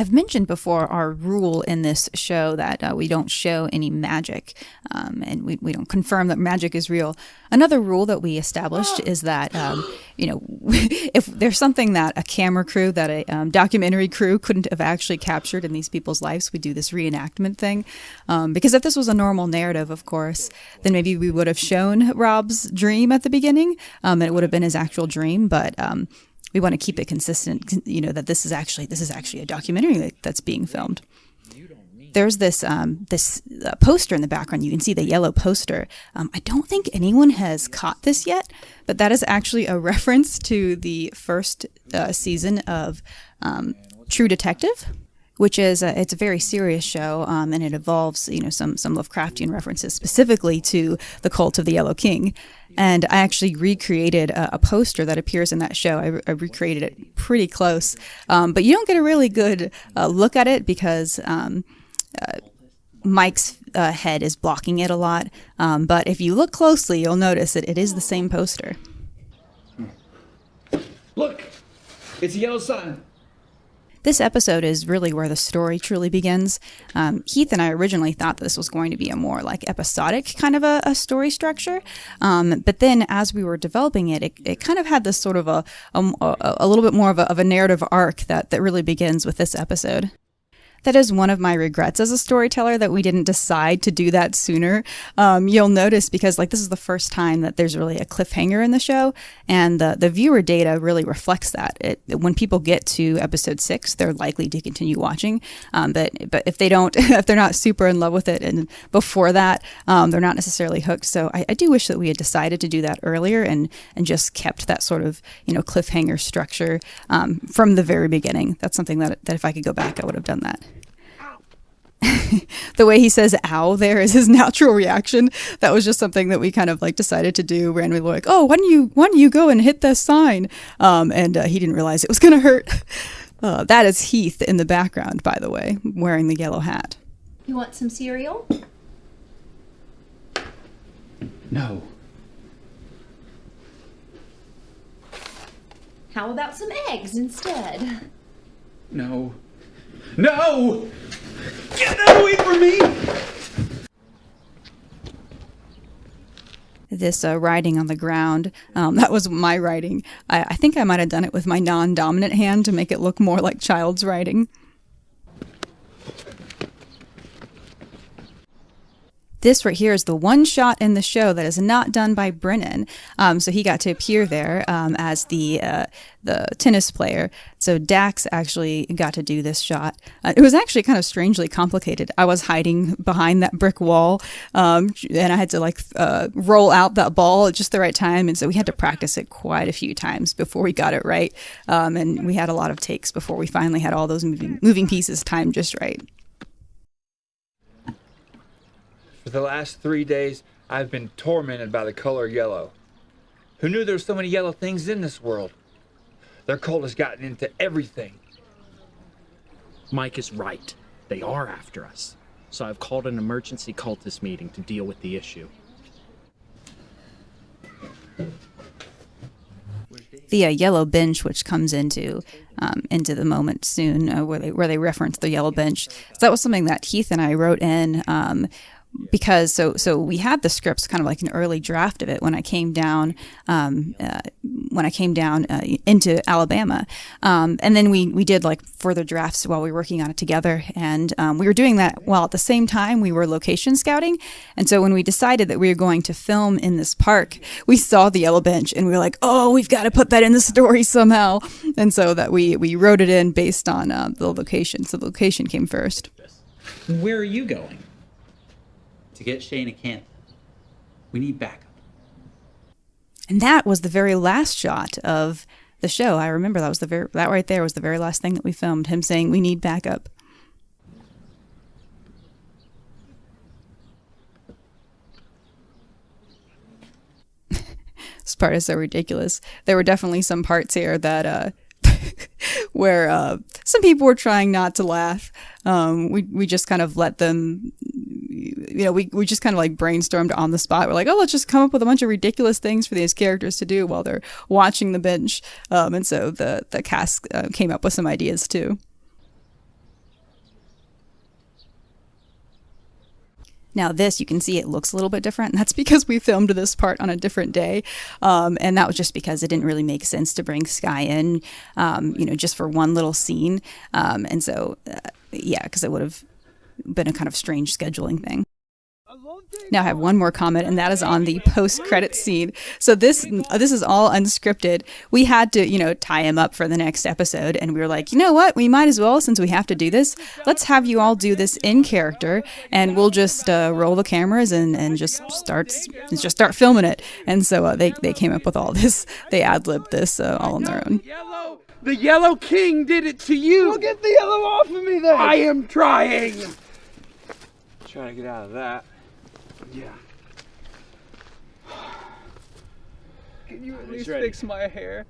I've mentioned before our rule in this show that we don't show any magic, and we don't confirm that magic is real. Another rule that we established is that, if there's something that a camera crew, that a documentary crew couldn't have actually captured in these people's lives, we do this reenactment thing. Because if this was a normal narrative, of course, then maybe we would have shown Rob's dream at the beginning, and it would have been his actual dream, but we want to keep it consistent, that this is actually a documentary that's being filmed. There's this poster in the background. You can see the yellow poster. I don't think anyone has caught this yet, but that is actually a reference to the first season of True Detective, which is it's a very serious show, and it involves some Lovecraftian references specifically to the cult of the Yellow King. And I actually recreated a poster that appears in that show. I recreated it pretty close, but you don't get a really good look at it because Mike's head is blocking it a lot. But if you look closely, you'll notice that it is the same poster. Look, it's a yellow sign. This episode is really where the story truly begins. Heath and I originally thought this was going to be a more like episodic kind of a story structure. But then as we were developing it, it kind of had this sort of a little bit more of a narrative arc that really begins with this episode. That is one of my regrets as a storyteller, that we didn't decide to do that sooner. You'll notice because this is the first time that there's really a cliffhanger in the show, and the viewer data really reflects that. When people get to episode 6, they're likely to continue watching. But if they don't, if they're not super in love with it, and before that, they're not necessarily hooked. So I do wish that we had decided to do that earlier and just kept that sort of cliffhanger structure from the very beginning. That's something that if I could go back, I would have done that. The way he says "ow" there is his natural reaction. That was just something that we kind of decided to do randomly. Like, oh, why don't you go and hit this sign? And he didn't realize it was going to hurt. That is Heath in the background, by the way, wearing the yellow hat. You want some cereal? No. How about some eggs instead? No. No! Get that away from me! This writing on the ground, that was my writing. I think I might have done it with my non-dominant hand to make it look more like child's writing. This right here is the one shot in the show that is not done by Brennan. So he got to appear there as the tennis player. So Dax actually got to do this shot. It was actually kind of strangely complicated. I was hiding behind that brick wall, and I had to roll out that ball at just the right time. And so we had to practice it quite a few times before we got it right. And we had a lot of takes before we finally had all those moving pieces timed just right. For the last 3 days, I've been tormented by the color yellow. Who knew there were so many yellow things in this world? Their cult has gotten into everything. Mike is right. They are after us. So I've called an emergency cultist meeting to deal with the issue. The yellow bench, which comes into the moment soon, where they reference the yellow bench. So that was something that Heath and I wrote in. Because so we had the scripts kind of like an early draft of it when I came down into Alabama, and then we did further drafts while we were working on it together, and we were doing that while at the same time we were location scouting. And so when we decided that we were going to film in this park, we saw the yellow bench and we were like, oh, we've got to put that in the story somehow. And so that we wrote it in based on the location. So the location came first. Where are you going? To get Shane a camp. We need backup. And that was the very last shot of the show. I remember that right there was the very last thing that we filmed, him saying we need backup. This part is so ridiculous. There were definitely some parts here that where some people were trying not to laugh. We just kind of let them, we just kind of brainstormed on the spot. We're like, oh, let's just come up with a bunch of ridiculous things for these characters to do while they're watching the bench. And so the cast came up with some ideas too. Now this, you can see it looks a little bit different. And that's because we filmed this part on a different day. And that was just because it didn't really make sense to bring Sky in, just for one little scene. And so, because it would have been a kind of strange scheduling thing. Now I have one more comment, and that is on the post-credit scene. So this is all unscripted. We had to, tie him up for the next episode, and we were like, you know what? We might as well, since we have to do this, let's have you all do this in character, and we'll just roll the cameras and just start filming it. And so they came up with all this. They ad-libbed this all on their own. The Yellow King did it to you. Well, get the yellow off of me then. I am trying. Trying to get out of that. Yeah. Can you at He's least ready. fix my hair?